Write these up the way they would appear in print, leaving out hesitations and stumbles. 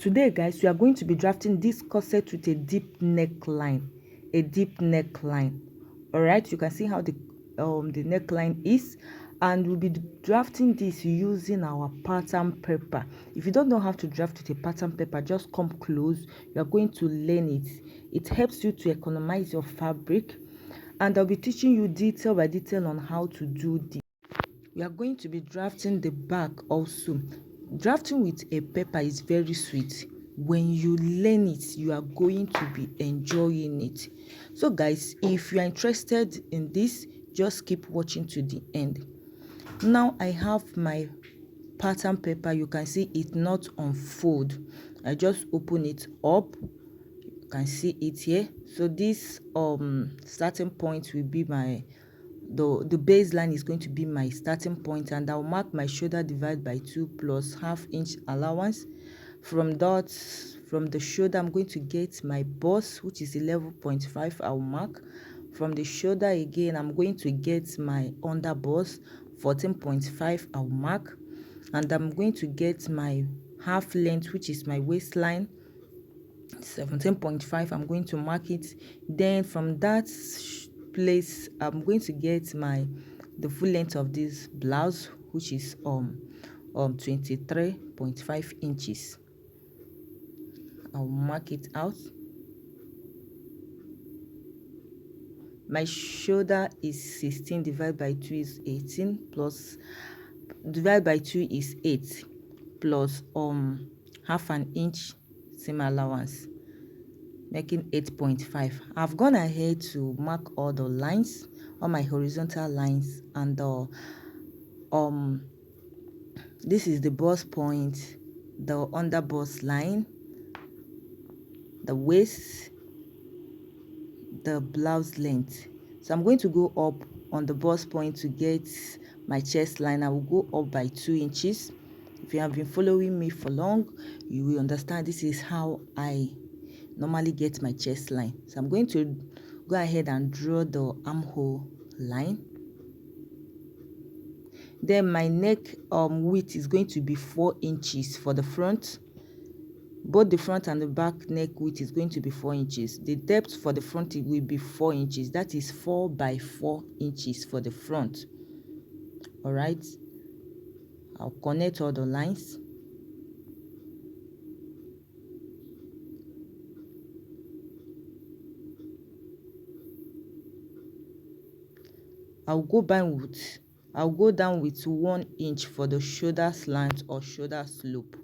Today guys, we are going to be drafting this corset with a deep neckline. All right, you can see how the neckline is, and we'll be drafting this using our pattern paper. If you don't know how to draft with a pattern paper, just come close. You are going to learn it. It helps you to economize your fabric, and I'll be teaching you detail by detail on how to do this. We are going to be drafting the back also. Drafting with a paper is very sweet. When you learn it, you are going to be enjoying it. So guys, if you are interested in this, just keep watching to the end. Now I have my pattern paper. You can see it not unfold. I just open it up. You can see it here. So this starting point will be my the baseline is going to be my starting point, and I'll mark my shoulder divide by 2 plus ½ inch allowance. From the shoulder, I'm going to get my bust, which is 11.5. I'll mark. From the shoulder again, I'm going to get my under bust, 14.5. I'll mark. And I'm going to get my half length, which is my waistline, 17.5. I'm going to mark it. Then from that place, I'm going to get the full length of this blouse, which is 23.5 inches. I'll mark it out. My shoulder is 16 divided by 2 is 18 plus divided by 2 is 8 plus ½ inch seam allowance, making 8.5. I've gone ahead to mark all the lines, all my horizontal lines, and this is the bust point, the under bust line, the waist, the blouse length. So I'm going to go up on the bust point to get my chest line. I will go up by 2 inches. If you have been following me for long, you will understand this is how I normally get my chest line. So I'm going to go ahead and draw the armhole line. Then my neck width is going to be 4 inches for the front. Both the front and the back neck width is going to be 4 inches. The depth for the front will be 4 inches. That is 4 by 4 inches for the front. All right, I'll connect all the lines. I'll go down with 1 inch for the shoulder slant or shoulder slope.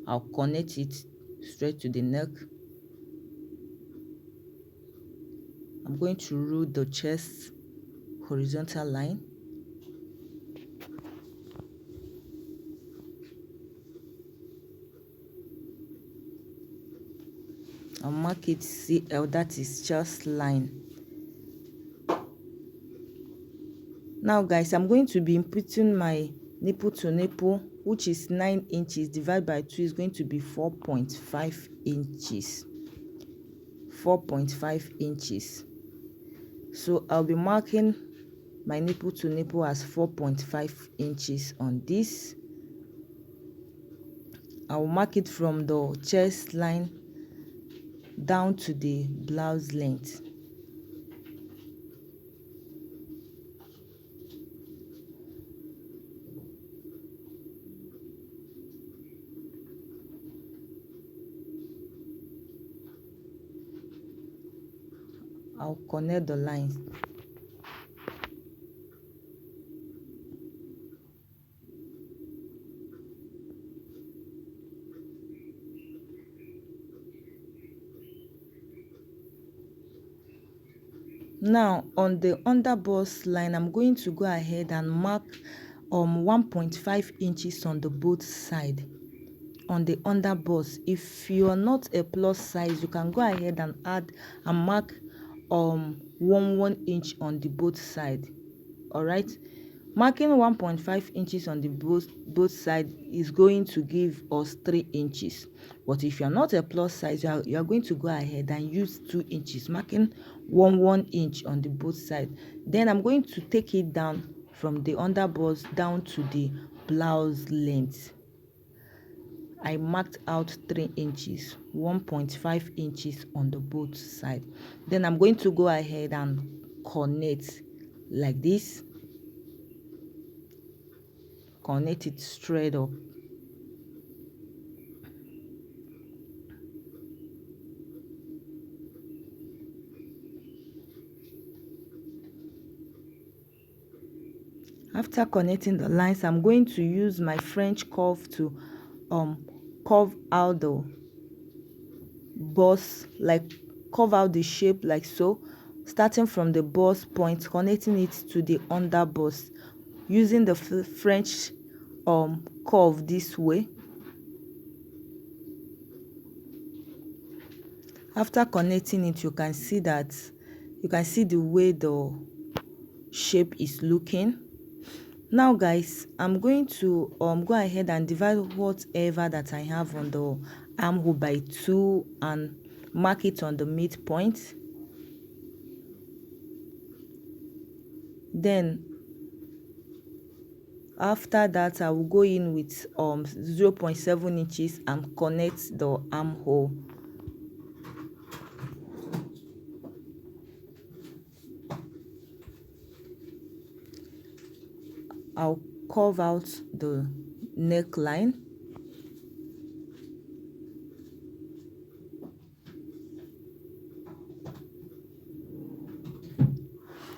I'll connect it straight to the neck. I'm going to rule the chest horizontal line. I'll mark it CL, that is chest line. Now guys, I'm going to be inputting my nipple to nipple, which is 9 inches divided by 2 is going to be 4.5 inches. 4.5 inches. So I'll be marking my nipple to nipple as 4.5 inches on this. I'll mark it from the chest line down to the blouse length. I'll connect the lines. Now on the under bust line, I'm going to go ahead and mark 1.5 inches on the both side on the under bust. If you are not a plus size, you can go ahead and add and mark 1 inch on the both side. All right, marking 1.5 inches on the both side is going to give us 3 inches. But if you are not a plus size, you are going to go ahead and use 2 inches, marking 1 inch on the both side. Then I'm going to take it down from the under bust down to the blouse length. I marked out 3 inches, 1.5 inches on the both side. Then I'm going to go ahead and connect like this. Connect it straight up. After connecting the lines, I'm going to use my French curve to curve out the bust, like curve out the shape like so, starting from the bust point, connecting it to the under bust, using the French curve this way. After connecting it, you can see the way the shape is looking. Now guys, I'm going to go ahead and divide whatever that I have on the armhole by 2 and mark it on the midpoint. Then after that, I will go in with 0.7 inches and connect the armhole. I'll curve out the neckline.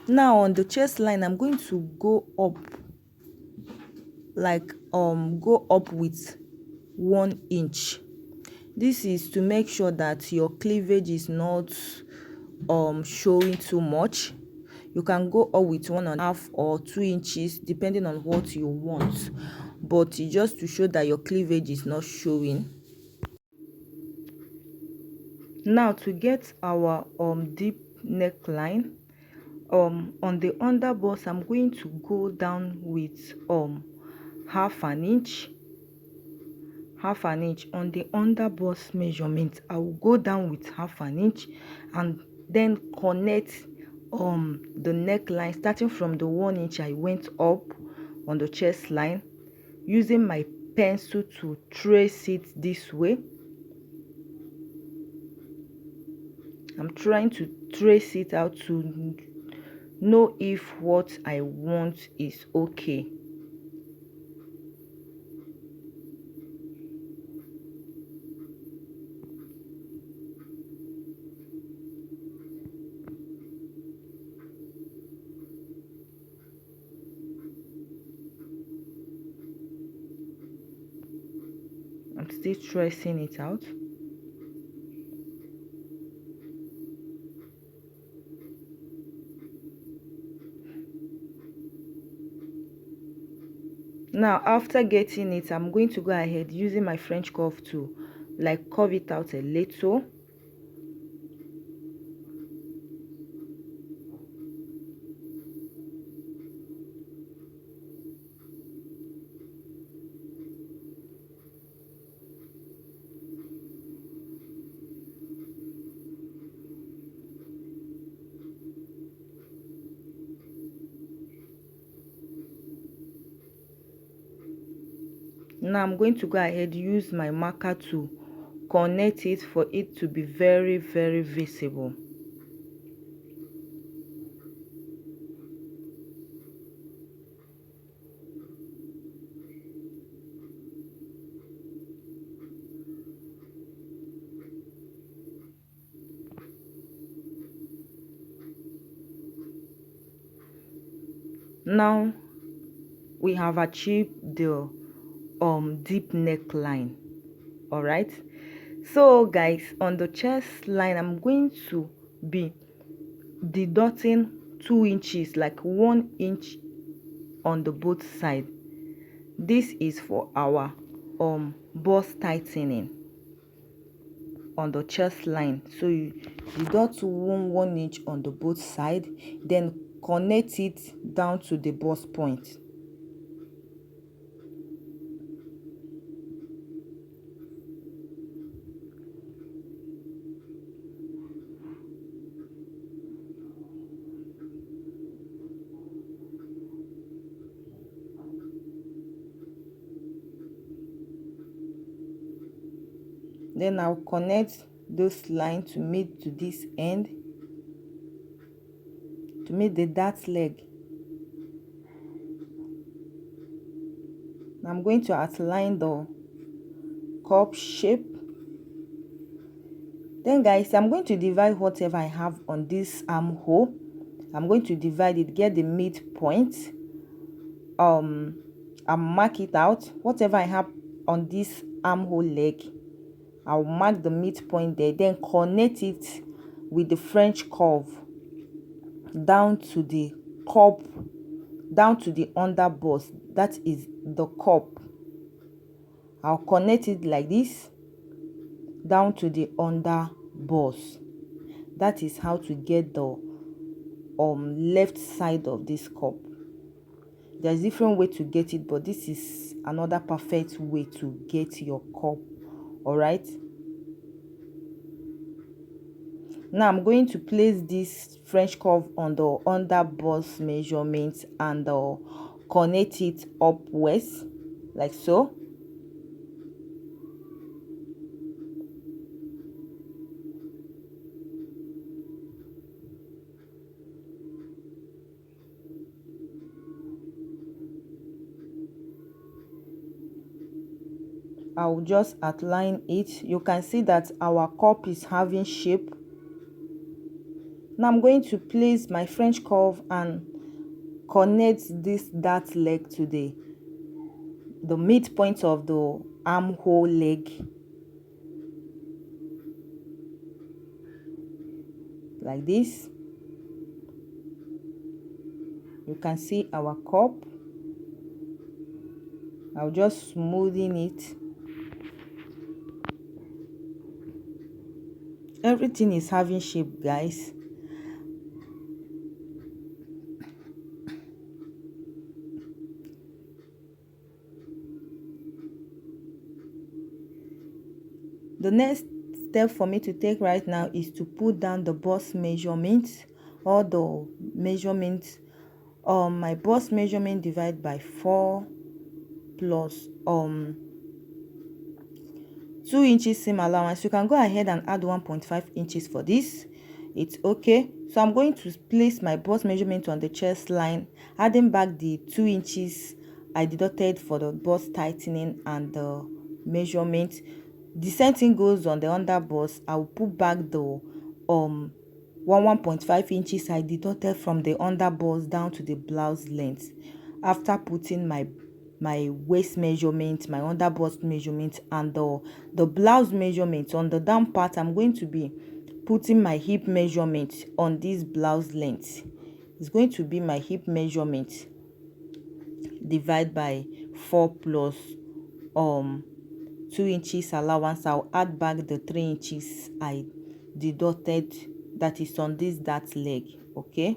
Now on the chest line, I'm going to go up, like go up with 1 inch. This is to make sure that your cleavage is not showing too much. You can go up with 1.5 or 2 inches depending on what you want, but just to show that your cleavage is not showing. Now to get our deep neckline, on the under bust, I'm going to go down with half an inch on the under bust measurement. I will go down with half an inch and then connect the neckline, starting from the 1 inch I went up on the chest line, using my pencil to trace it this way. I'm trying to trace it out to know if what I want is okay. I'm still tracing it out. Now after getting it, I'm going to go ahead using my French curve to like curve it out a little. Now I'm going to go ahead use my marker to connect it for it to be very visible. Now we have achieved the deep neckline. All right, so guys, on the chest line, I'm going to be deducting 2 inches, like 1 inch on the both side. This is for our bust tightening on the chest line. So you deduct 1 inch on the both side, then connect it down to the bust point. Then I'll connect those lines to meet to this end, to meet the dart leg. I'm going to outline the cup shape. Then guys, I'm going to divide whatever I have on this armhole. I'm going to divide it, get the midpoint, and mark it out. Whatever I have on this armhole leg, I'll mark the midpoint there, then connect it with the French curve down to the cup, down to the under bust, that is the cup. I'll connect it like this down to the under bust. That is how to get the left side of this cup. There's different way to get it, but this is another perfect way to get your cup. All right, now I'm going to place this French curve on the under bust measurement and connect it upwards like so. I'll just outline it. You can see that our cup is having shape. Now I'm going to place my French curve and connect this dart leg to the midpoint of the armhole leg like this. You can see our cup. I'll just smoothen it. Everything is having shape, guys. The next step for me to take right now is to put down the bust measurement, or the measurement. My bust measurement divided by 4 plus 2 inches seam allowance. You can go ahead and add 1.5 inches for this. It's okay. So I'm going to place my bust measurement on the chest line, adding back the 2 inches I deducted for the bust tightening and the measurement. The same thing goes on the under bust. I will put back the 1.5 inches I deducted from the under bust down to the blouse length, after putting my waist measurement, my under bust measurement, and the blouse measurement. On the down part, I'm going to be putting my hip measurement on this blouse length. It's going to be my hip measurement divided by 4 plus 2 inches allowance. I'll add back the 3 inches I deducted, that is on this dart leg. Okay,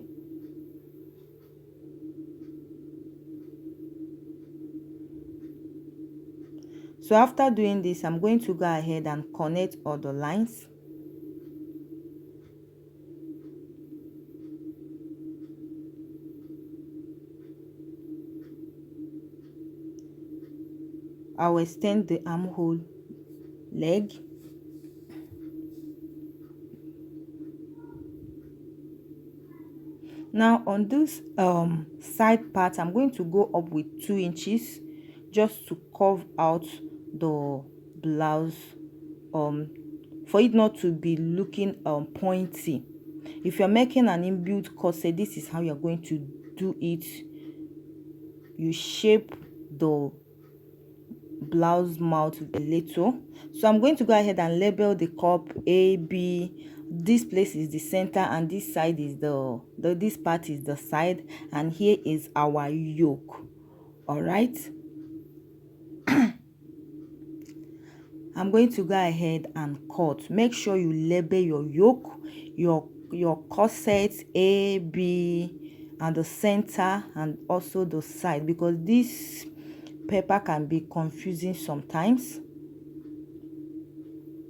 so after doing this, I'm going to go ahead and connect all the lines. I'll extend the armhole leg. Now on this side part, I'm going to go up with 2 inches just to curve out the blouse, for it not to be looking pointy. If you're making an inbuilt corset, this is how you're going to do it. You shape the blouse mouth a little. So I'm going to go ahead and label the cup A, B. This place is the center, and this side is this part is the side, and here is our yoke. All right, I'm going to go ahead and cut. Make sure you label your yoke, your corset A, B, and the center, and also the side, because this paper can be confusing sometimes.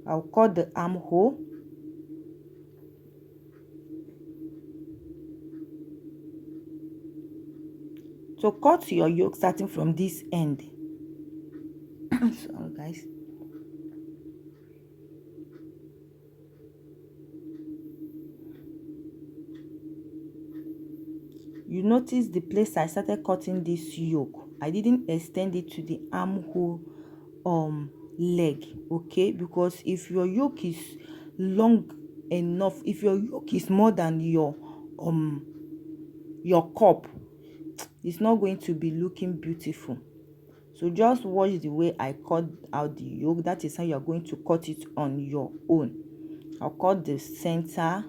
I'll cut the armhole. So cut your yoke starting from this end. Sorry guys. you notice the place I started cutting this yoke, I didn't extend it to the armhole leg, okay? Because if your yoke is long enough, if your yoke is more than your cup, it's not going to be looking beautiful. So just watch the way I cut out the yoke. That is how you are going to cut it on your own. I'll cut the center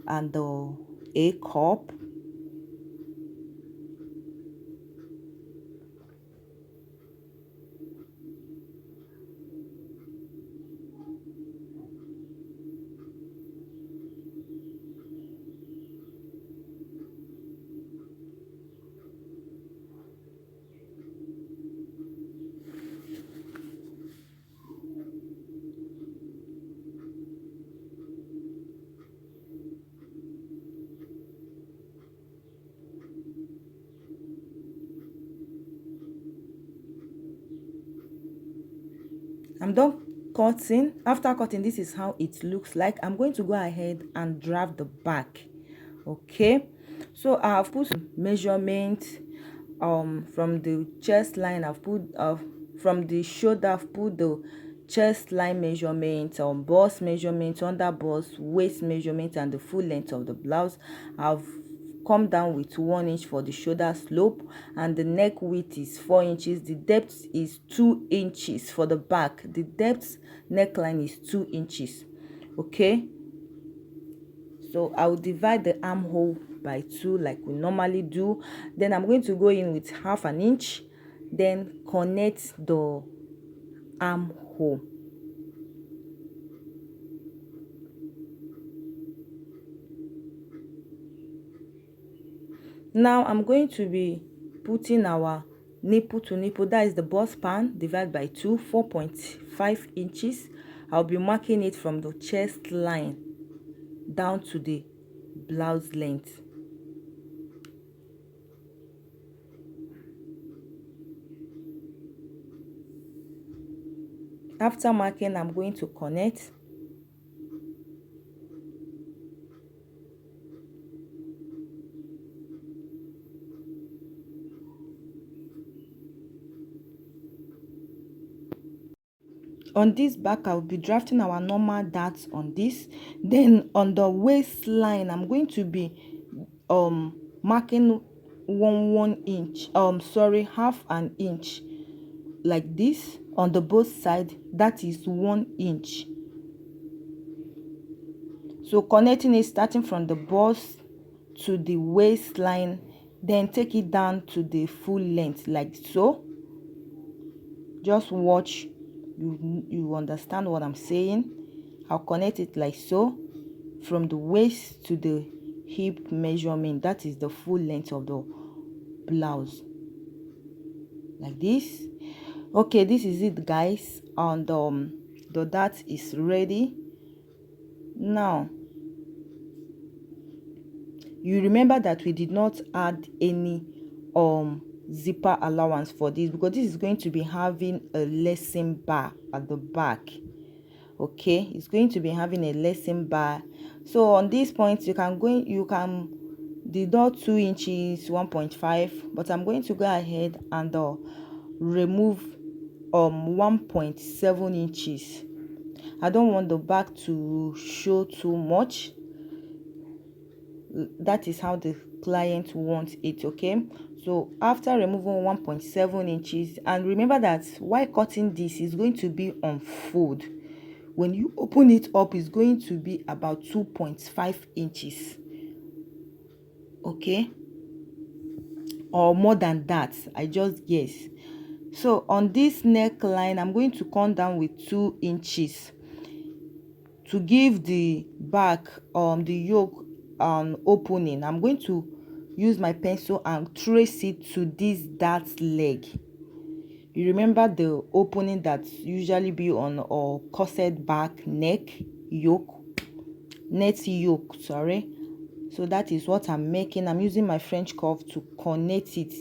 and the A cup. I'm done cutting. After cutting, this is how it looks like. I'm going to go ahead and draft the back. Okay, so I've put measurement from the chest line. I've put from the shoulder, I've put the chest line measurement, bust measurement, under bust, waist measurement, and the full length of the blouse. I've come down with 1 inch for the shoulder slope, and the neck width is 4 inches. The depth is 2 inches for the back. The depth neckline is 2 inches. Okay, so I will divide the armhole by 2 like we normally do. Then I'm going to go in with 1/2 inch, then connect the armhole. Now I'm going to be putting our nipple to nipple, that is the bust span, divide by 2, 4.5 inches. I'll be marking it from the chest line down to the blouse length. After marking, I'm going to connect. On this back, I'll be drafting our normal darts on this. Then on the waistline, I'm going to be marking 1 inch, sorry, 1/2 inch, like this on the both side. That is 1 inch. So connecting it, starting from the bust to the waistline, then take it down to the full length like so. Just watch, you understand what I'm saying. I'll connect it like so from the waist to the hip measurement. That is the full length of the blouse, like this. Okay, this is it, guys, and the dart is ready. Now you remember that we did not add any zipper allowance for this, because this is going to be having a lacing bar at the back. Okay, it's going to be having a lacing bar. So on this point, you can deduct 2 inches, 1.5, but I'm going to go ahead and remove 1.7 inches. I don't want the back to show too much. That is how the client wants it. Okay, so after removing 1.7 inches, and remember that while cutting this is going to be on fold, when you open it up, it's going to be about 2.5 inches. Okay, or more than that, I just guess. So on this neckline, I'm going to come down with 2 inches to give the back the yoke an opening. I'm going to use my pencil and trace it to this dart leg. You remember the opening that usually be on or corset back neck yoke, net yoke, sorry. So that is what I'm making. I'm using my French curve to connect it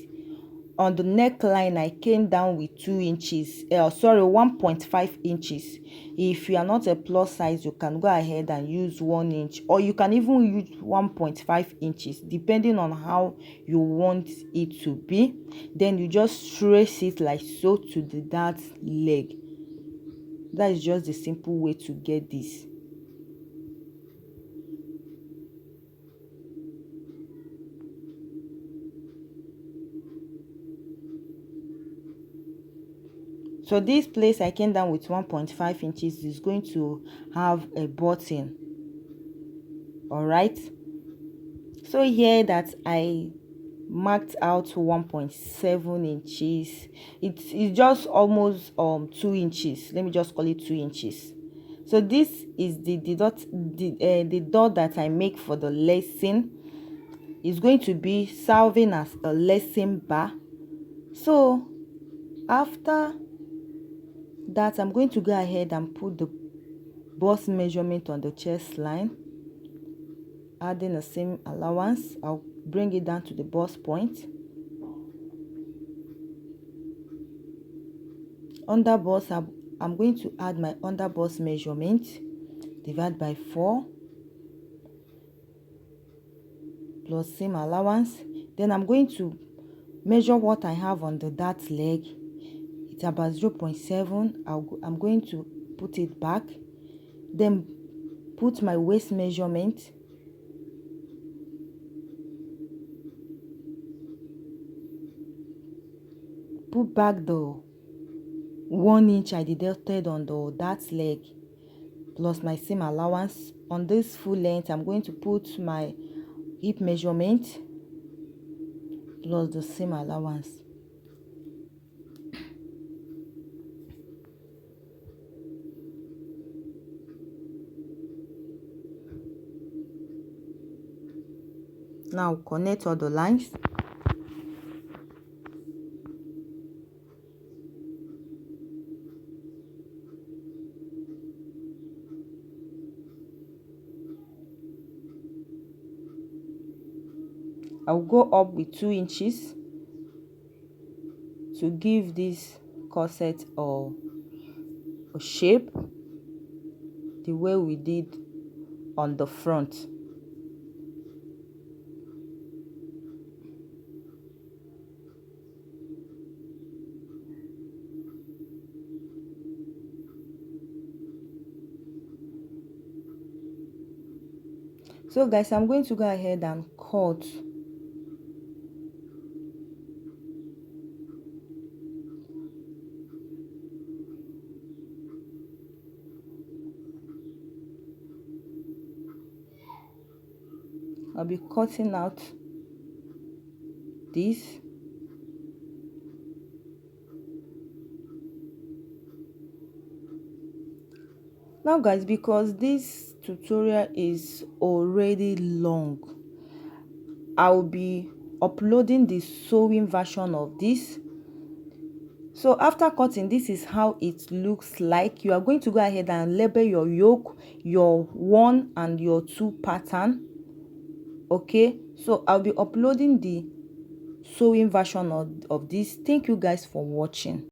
on the neckline I came down with 2 inches, sorry, 1.5 inches. If you are not a plus size, you can go ahead and use 1 inch, or you can even use 1.5 inches depending on how you want it to be. Then you just trace it like so to the that leg. That is just the simple way to get this. So this place I came down with 1.5 inches is going to have a button. All right, so here that I marked out 1.7 inches, it's just almost 2 inches. Let me just call it 2 inches. So this is the dot that I make for the lacing. Is going to be serving as a lacing bar. So after that, I'm going to go ahead and put the bust measurement on the chest line, adding the same allowance. I'll bring it down to the bust point. Under bust, I'm going to add my under bust measurement, divide by 4 plus seam allowance. Then I'm going to measure what I have on the dart leg. It's about 0.7. I'm going to put it back, then put my waist measurement, put back the 1 inch I deducted on the dart leg plus my seam allowance. On this full length, I'm going to put my hip measurement plus the seam allowance. Now connect all the lines. I'll go up with 2 inches to give this corset or a shape the way we did on the front. So guys, I'm going to go ahead and cut. I'll be cutting out this. Now guys, because this tutorial is already long, I'll be uploading the sewing version of this. So after cutting, this is how it looks like. You are going to go ahead and label your yoke, your 1 and your 2 pattern. Okay, so I'll be uploading the sewing version of this. Thank you guys for watching.